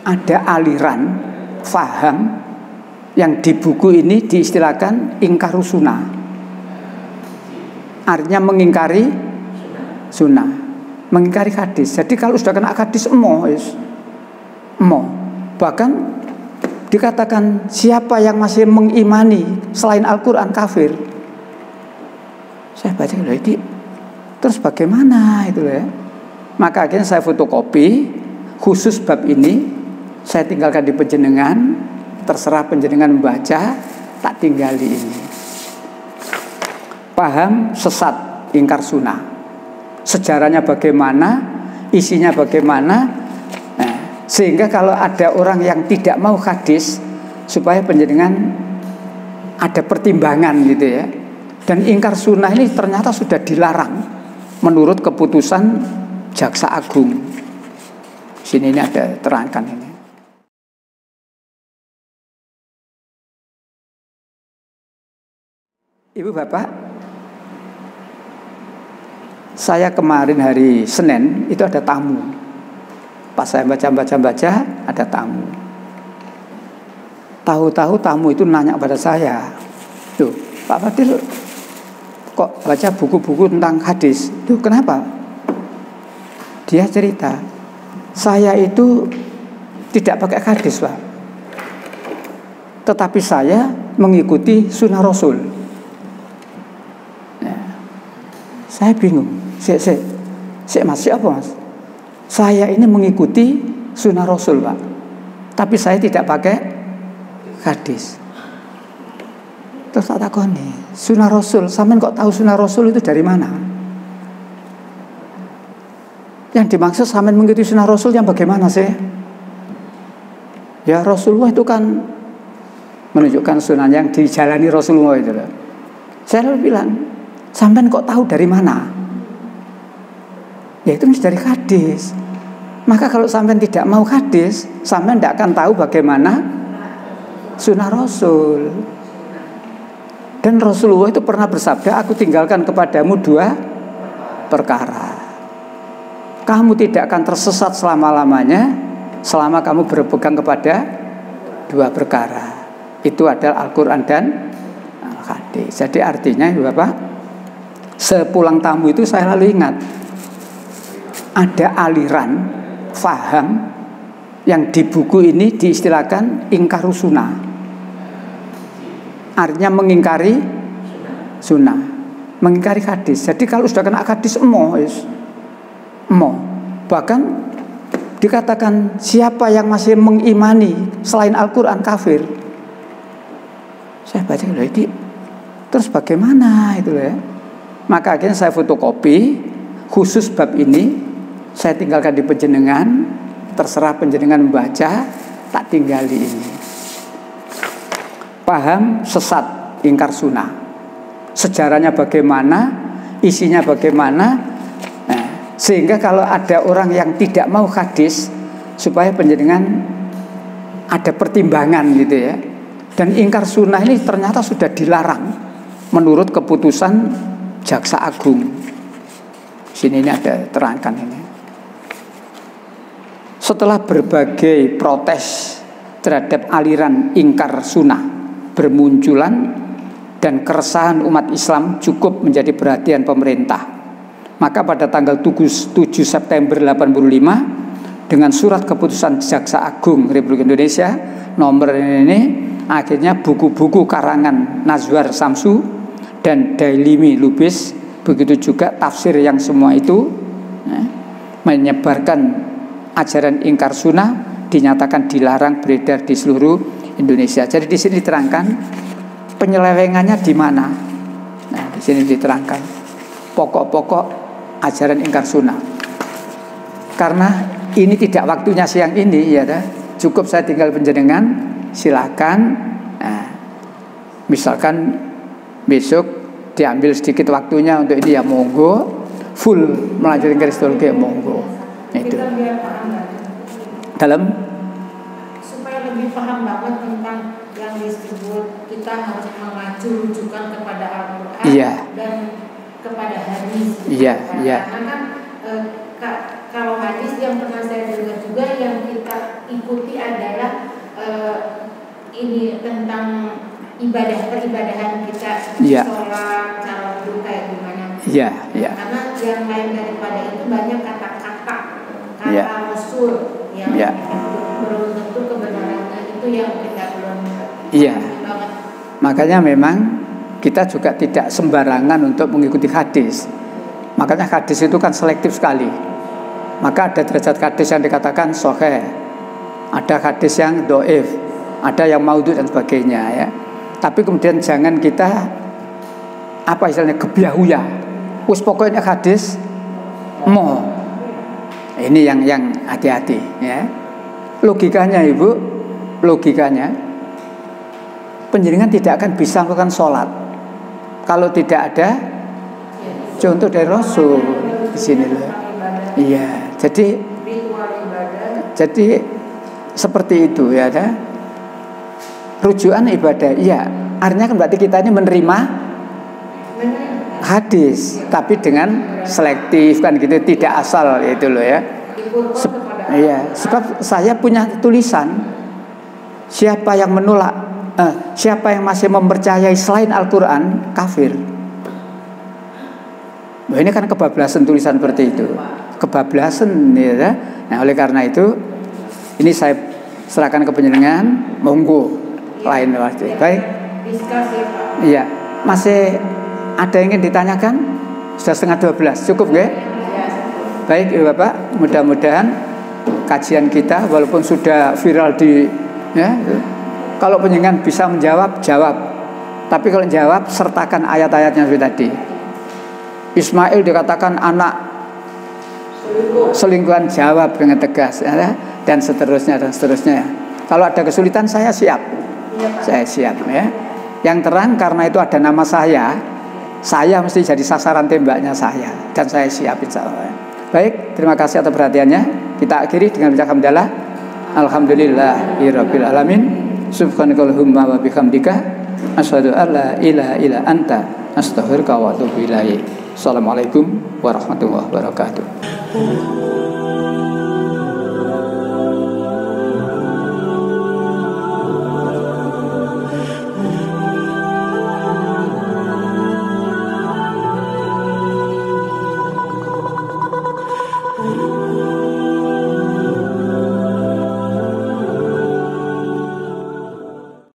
ada aliran faham yang di buku ini diistilahkan ingkarus sunnah. Artinya mengingkari sunnah, mengingkari hadis. Jadi kalau sudah kena hadis emo. Bahkan dikatakan siapa yang masih mengimani selain Al-Quran kafir. Saya baca loh ini, terus bagaimana itu ya? Maka akhirnya saya fotokopi khusus bab ini, saya tinggalkan di penjenengan, terserah penjenengan membaca, tak tinggali ini. Paham sesat ingkar sunnah, sejarahnya bagaimana, isinya bagaimana, nah, sehingga kalau ada orang yang tidak mau hadis, supaya penjenengan ada pertimbangan gitu ya. Dan ingkar sunnah ini ternyata sudah dilarang menurut keputusan Jaksa Agung. Sini ini ada terangkan ini. Ibu bapak, saya kemarin hari Senin itu ada tamu. Pas saya baca ada tamu. Tahu-tahu tamu itu nanya pada saya, tuh Pak Fadil kok baca buku-buku tentang hadis? Tuh kenapa? Dia cerita, saya itu tidak pakai hadis Pak, tetapi saya mengikuti sunnah Rasul. Nah, saya bingung. Mas, siapa mas? Saya ini mengikuti sunnah Rasul Pak, tapi saya tidak pakai hadis. Terus tak takoni, sunnah Rasul, sampean kok tahu sunnah Rasul itu dari mana? Yang dimaksud sampean mengikuti sunnah Rasul yang bagaimana sih? Ya Rasulullah itu kan menunjukkan sunnah yang dijalani Rasulullah itu. Saya lalu bilang, sampean kok tahu dari mana? Ya itu dari hadis. Maka kalau sampean tidak mau hadis, sampean tidak akan tahu bagaimana sunnah Rasul. Dan Rasulullah itu pernah bersabda, aku tinggalkan kepadamu 2 perkara. Kamu tidak akan tersesat selama-lamanya selama kamu berpegang kepada 2 perkara. Itu adalah Al-Quran dan Al-Hadis. Jadi artinya Bapak, sepulang tamu itu saya lalu ingat, ada aliran faham yang di buku ini diistilahkan ingkarus sunnah. Artinya mengingkari sunnah, mengingkari hadis. Jadi kalau sudah kena hadis emo. Bahkan dikatakan siapa yang masih mengimani selain Al-Quran kafir. Saya baca loh ini, terus bagaimana itu ya? Maka akhirnya saya fotokopi khusus bab ini, saya tinggalkan di penjenengan, terserah penjenengan membaca, tak tinggali ini. Paham sesat ingkar sunnah, sejarahnya bagaimana, isinya bagaimana, nah, sehingga kalau ada orang yang tidak mau hadis, supaya penjenengan ada pertimbangan gitu ya. Dan ingkar sunnah ini ternyata sudah dilarang menurut keputusan Jaksa Agung. Sini ini ada terangkan ini. Setelah berbagai protes terhadap aliran ingkar sunnah bermunculan dan keresahan umat Islam cukup menjadi perhatian pemerintah, maka pada tanggal 7 September 85 dengan surat keputusan Jaksa Agung Republik Indonesia nomor ini, akhirnya buku-buku karangan Nazwar Samsu dan Dailimi Lubis, begitu juga tafsir yang semua itu menyebarkan ajaran ingkar sunnah dinyatakan dilarang beredar di seluruh Indonesia. Jadi di sini diterangkan penyelewengannya di mana. Nah, di sini diterangkan pokok-pokok ajaran ingkar sunnah. Karena ini tidak waktunya siang ini, ya, cukup saya tinggal penjenengan, silakan. Nah, misalkan besok diambil sedikit waktunya untuk ini ya monggo, full melanjutkan kristologi ya monggo. Itu. Dalam supaya lebih paham banget tentang yang disebut kita harus mengacu rujukan kepada Al-Quran, iya, dan kepada hadis. Iya, iya. Karena kan kalau hadis yang pernah saya dengar juga yang kita ikuti ini tentang peribadahan kita, sholat, cara wudhu kayak gimana. Karena yang lain daripada itu banyak kata-kata Rasul yang belum tentu kebenarannya itu yang kita belum banget. Makanya memang kita juga tidak sembarangan untuk mengikuti hadis. Makanya hadis itu kan selektif sekali. Maka ada derajat hadis yang dikatakan sahih, ada hadis yang dhaif, ada yang maudhu dan sebagainya ya. Tapi kemudian jangan kita istilahnya kebiahuya. Wis pokoknya hadis mo. Ini yang hati-hati ya. Logikanya Ibu, penjenengan tidak akan bisa melakukan sholat kalau tidak ada contoh dari Rasul di sini loh. Iya, jadi seperti itu ya. Rujukan ibadah, artinya kan berarti kita ini menerima hadis, tapi dengan selektif kan gitu, tidak asal itu loh ya. Sebab saya punya tulisan, siapa yang menolak, siapa yang masih mempercayai selain Al-Quran kafir. Ini kan kebablasan tulisan seperti itu, kebablasan ya. Nah oleh karena itu ini saya serahkan ke panjenengan, monggo lain waktu. Baik. Iya, masih ada yang ingin ditanyakan? Sudah 11:30, cukup nggih? Baik Ibu Bapak, mudah-mudahan kajian kita walaupun sudah viral kalau panjenengan bisa menjawab, jawab. Tapi kalau jawab sertakan ayat-ayatnya seperti tadi. Ismail dikatakan anak selingkuhan, jawab dengan tegas ya, dan seterusnya. Kalau ada kesulitan saya siap. Saya siap ya. Yang terang karena itu ada nama saya mesti jadi sasaran tembaknya saya, dan saya siap insyaallah. Baik, terima kasih atas perhatiannya. Kita akhiri dengan ucapan hamdalah. Alhamdulillahirabbil alamin. Subhanakallahumma wa bihamdika asyhadu an la ilaha illa anta astaghfiruka wa atubu ilaik. Assalamualaikum warahmatullahi wabarakatuh.